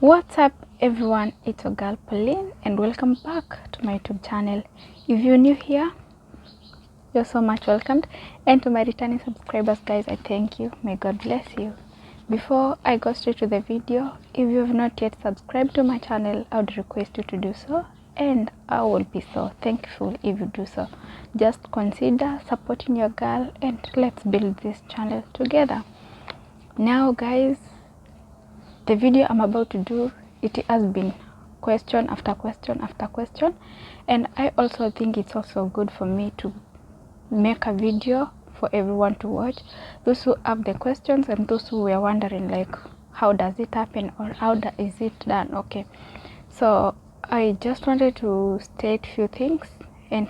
What's up everyone, it's your girl Pauline and welcome back to my YouTube channel. If you're new here, you're so much welcomed, and to my returning subscribers guys, I thank you. May God bless you. Before I go straight to the video, if you have not yet subscribed to my channel, I would request you to do so, and I will be so thankful if you do so. Just consider supporting your girl and let's build this channel together. Now guys, the video I'm about to do, it has been question after question after question, and I also think it's also good for me to make a video for everyone to watch, those who have the questions and those who were wondering like how does it happen or how is it done. Okay, so I just wanted to state few things, and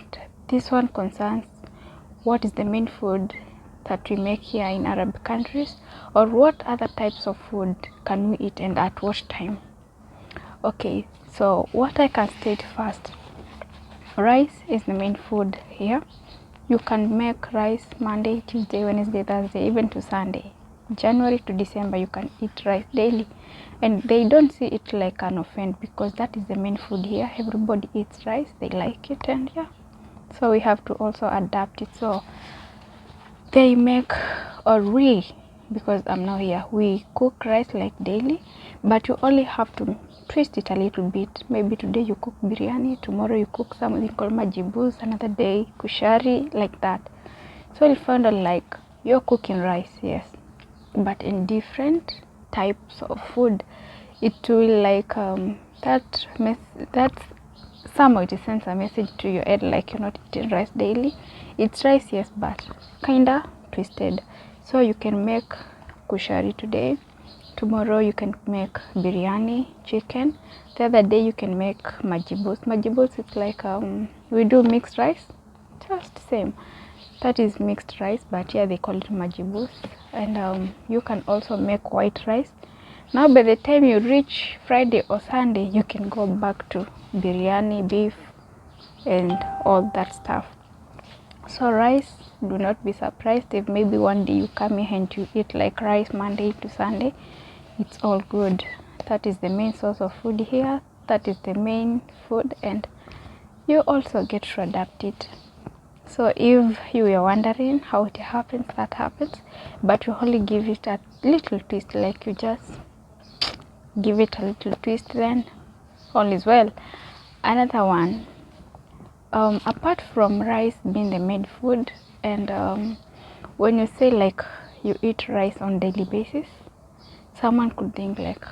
this one concerns what is the main food that we make here in Arab countries, or what other types of food can we eat and at what time. Okay, so what I can state first, rice is the main food here. You can make rice Monday, Tuesday, Wednesday, Thursday, even to Sunday. January to December you can eat rice daily, and they don't see it like an offense because that is the main food here. Everybody eats rice, they like it, and yeah, so we have to also adapt it. So they make, or we, because I'm not here, we cook rice like daily, but you only have to twist it a little bit. Maybe today you cook biryani, tomorrow you cook something called majibus, another day kushari, like that. So you'll find out like you're cooking rice, yes, but in different types of food. It will like that somehow it sends a message to your head like you're not eating rice daily. It's rice, yes, but kinda twisted. So you can make kushari today, tomorrow you can make biryani chicken, the other day you can make majibus. It's like we do mixed rice, just same, that is mixed rice, but yeah, they call it majibus. And you can also make white rice. Now by the time you reach Friday or Sunday, you can go back to biryani, beef, and all that stuff. So rice, do not be surprised if maybe one day you come here and you eat like rice Monday to Sunday. It's all good. That is the main source of food here. That is the main food, and you also get to adapt it. So if you were wondering how it happens, that happens, but you only give it a little twist, like you just give it a little twist, then all is well. Another one, apart from rice being the main food, and when you say like you eat rice on daily basis, someone could think like,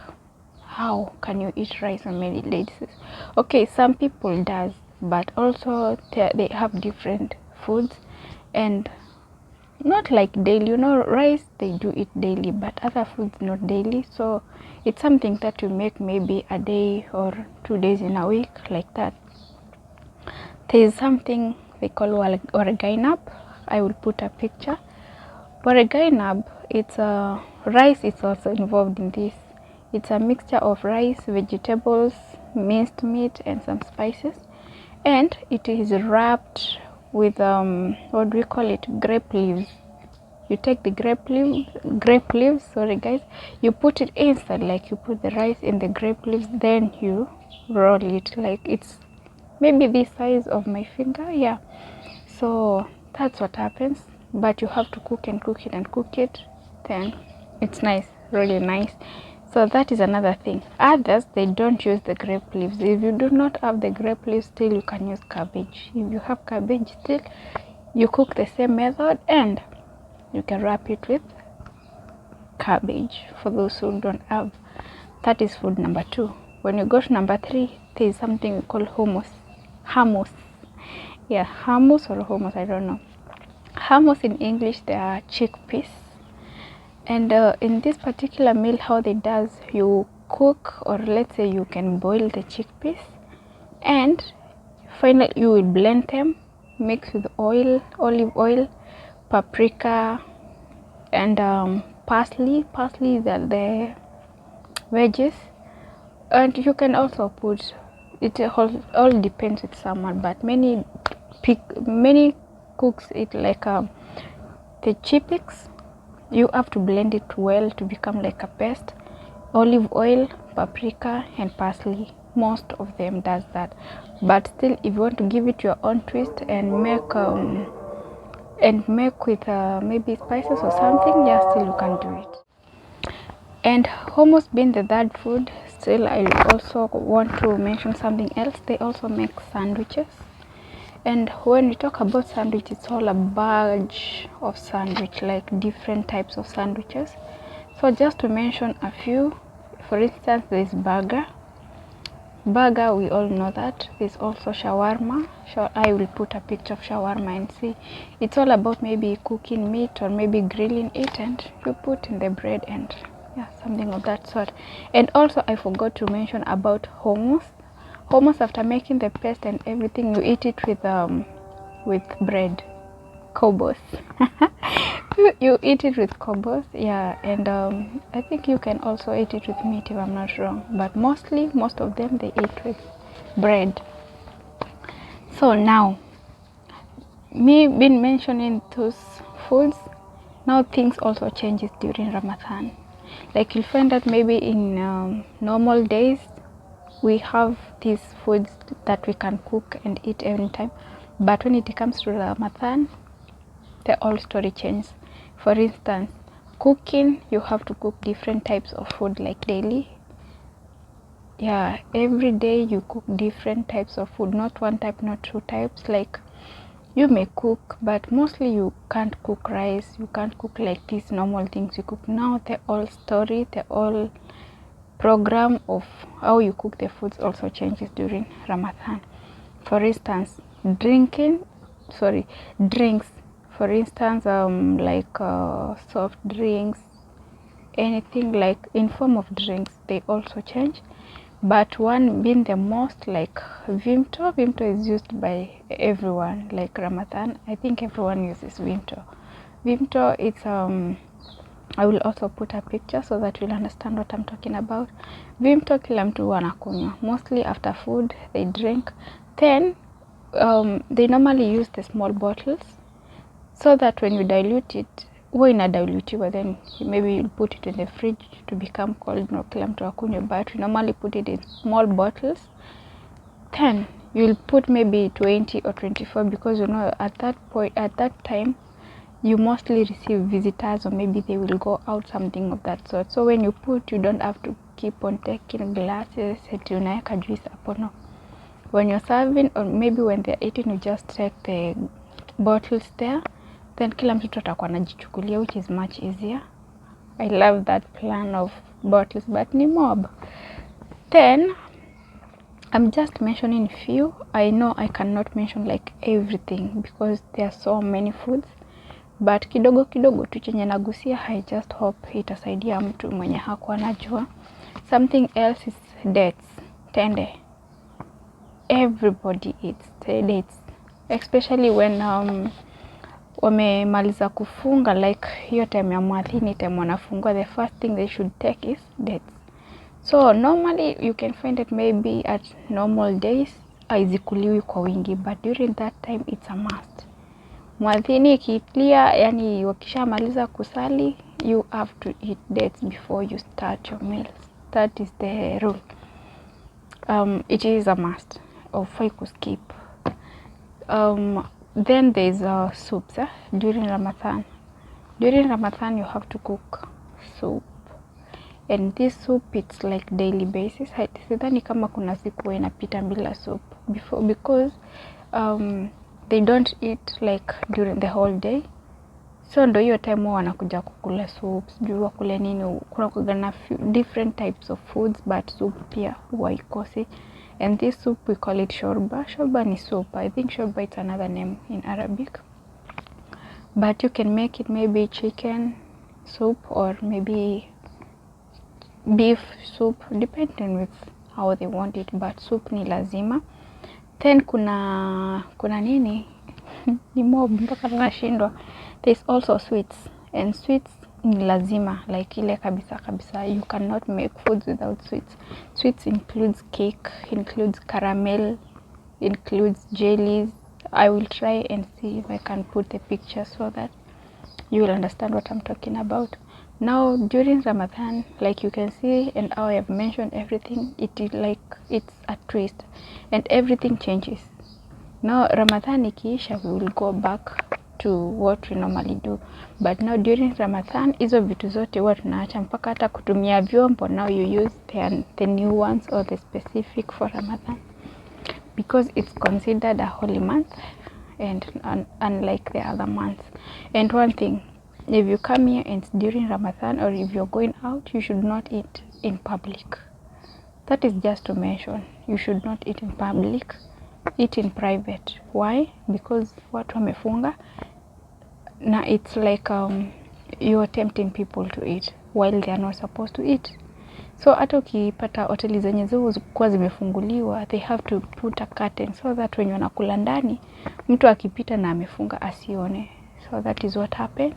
how can you eat rice on daily basis? Okay, some people does, but also they have different foods, and not like daily. You know, rice they do eat daily, but other foods not daily. So it's something that you make maybe a day or 2 days in a week, like that. There is something they call waragainab. I will put a picture. Waragainab, it's a rice is also involved in this. It's a mixture of rice, vegetables, minced meat, and some spices, and it is wrapped with what do we call it, grape leaves. You take the grape leaves, sorry guys, you put it inside, like you put the rice in the grape leaves, then you roll it like it's maybe this size of my finger, yeah. So that's what happens, but you have to cook and cook it and cook it, then it's nice, really nice. So that is another thing. Others, they don't use the grape leaves. If you do not have the grape leaves, still you can use cabbage. If you have cabbage, still you cook the same method, and you can wrap it with cabbage for those who don't have. That is food number 2. When you go to number 3, there is something we call hummus. Yeah, hummus or hummus, I don't know. Hummus in English, they are chickpeas. And in this particular meal, how they does, you cook, or let's say you can boil the chickpeas, and finally you will blend them, mix with oil, olive oil, paprika, and parsley. That the veggies, and you can also put it. All depends with someone, but many cooks it like the chickpeas. You have to blend it well to become like a paste. olive oil, paprika and parsley. Most of them does that, but still if you want to give it your own twist and make with maybe spices or something, yeah, still you can do it. And hummus being the third food, still I also want to mention something else. They also make sandwiches, and when we talk about sandwich, it's all a bunch of sandwich, like different types of sandwiches. So just to mention a few, for instance, there's burger, we all know that. There's also shawarma. I will put a picture of shawarma and see. It's all about maybe cooking meat or maybe grilling it and you put in the bread and yeah, something of that sort. And also I forgot to mention about hummus. Hummus, after making the paste and everything, you eat it with bread, kobos. You eat it with kobos, yeah. And I think you can also eat it with meat if I'm not wrong, but most of them they eat with bread. So now, me been mentioning those foods, now things also changes during Ramadan. Like you'll find that maybe in normal days we have these foods that we can cook and eat anytime, but when it comes to Ramadan, the whole story changes. For instance, cooking, you have to cook different types of food like daily. Yeah, every day you cook different types of food, not one type, not two types. Like you may cook, but mostly you can't cook rice, you can't cook like these normal things you cook. Now the whole story, the whole program of how you cook the foods also changes during Ramadan. For instance, drinks, for instance, like soft drinks, anything like in form of drinks, they also change. But one being the most, like Vimto is used by everyone. Like Ramadan, I think everyone uses Vimto. It's I will also put a picture so that you'll understand what I'm talking about. Vimto kila mtu wanakunywa. Mostly after food they drink. Then they normally use the small bottles so that when you dilute it, then maybe you'll put it in the fridge to become cold, no kila mtu akunywe, but we normally put it in small bottles. Then you'll put maybe 20 or 24 because you know at that time you mostly receive visitors or maybe they will go out, something of that sort. So when you put, you don't have to keep on taking glasses eti unaweka juice hapo, no. When you're serving or maybe when they're eating, you just take the bottles there, then kila mtu atakuwa anajichukulia, which is much easier. I love that plan of bottles, but ni mob. Then I'm just mentioning few. I know I cannot mention like everything because there are so many foods, but kidogo tu chenye nagusia. I just hope itasaidia mtu mwenye hakuwa anajua. Something else is dates, tende. Everybody eats dates, especially when wamemaliza kufunga, like hiyo time ya mwadhini, time wanafungua, the first thing they should take is dates. So normally you can find it maybe at normal days haizikuliwi kwa wingi, but during that time it's a must. Mwadhini ikitlia, yani wakishamaliza kusali, you have to eat dates before you start your meals. That is the rule. It is a must, or you could skip. Then there's soups during Ramadan. During Ramadan you have to cook soup, and this soup it's like daily basis. Sidhani kama kuna siku inapita bila soup because they don't eat like during the whole day. So ndo hiyo time wanakuja kukula soups, juu wakule nini, kuna kugana different types of foods, but soup pia waikosi. And this soup we call it shorba. Shorba ni soup. I think shorba it's another name in Arabic. But you can make it maybe chicken soup or maybe beef soup, depending with how they want it, but soup ni lazima. Then kuna nini? Ni mob mpaka nashindwa. There's also sweets, and sweets ni lazima, like ile kabisa. You cannot make foods without sweets. Sweets includes cake, includes caramel, includes jellies. I will try and see if I can put the picture so that you will understand what I'm talking about. Now during Ramadan, like you can see and how I have mentioned everything, it is like it's a twist and everything changes. Now Ramadan ikiisha, we will go back to what we normally do, but now during Ramadan hizo vitu zote huwa tunaacha, mpaka hata kutumia vyombo now you use the new ones or the specific for Ramadan, because it's considered a holy month and unlike the other months. And one thing, if you come here and it's during Ramadan, or if you're going out, you should not eat in public. That is just to mention, you should not eat in public, eat in private. Why? Because watu wamefunga na it's like you're tempting people to eat while they are not supposed to eat. So hata ukipata hoteli zenye zikuwa zimefunguliwa, they have to put a curtain so that when wanakula ndani, mtu akipita na amefunga asione. So that is what happens.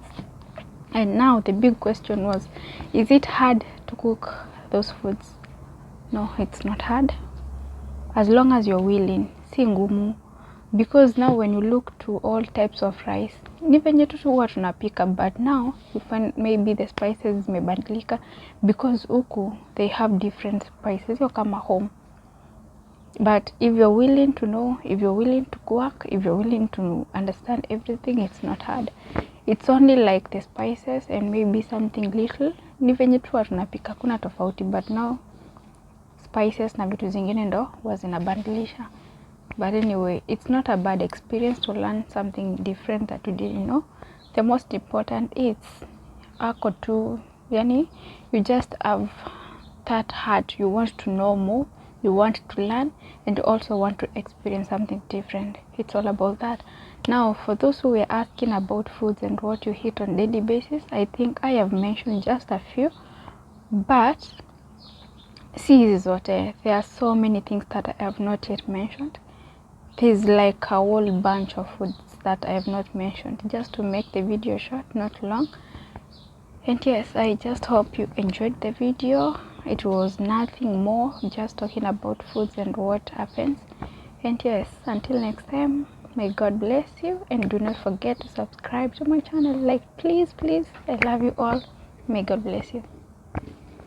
And now the big question was, is it hard to cook those foods? No, it's not hard, as long as you're willing. Si ngumu, because now when you look to all types of rice, ni venye tu huwa tunapika, but now you find maybe the spices zimebadilika, because huku they have different spices, yo kama home. But if you're willing to know, if you're willing to work, if you're willing to understand everything, it's not hard. It's only like the spices and maybe something little. Ni venye tu huwa tunapika, kuna tofauti, but now spices na vitu zingine ndo huwa zinabadilisha. But anyway, it's not a bad experience to learn something different that you didn't know. The most important is ako tu, yani you just have that heart, you want to know more, you want to learn, and you also want to experience something different. It's all about that. Now for those who were asking about foods and what you eat on daily basis, I think I have mentioned just a few, but see hizi zote, there are so many things that I have not yet mentioned. There's like a whole bunch of foods that I have not mentioned, just to make the video short, not long. And yes, I just hope you enjoyed the video. It was nothing more, just talking about foods and what happens. And yes, until next time, may God bless you, and do not forget to subscribe to my channel. Like, please, I love you all. May God bless you.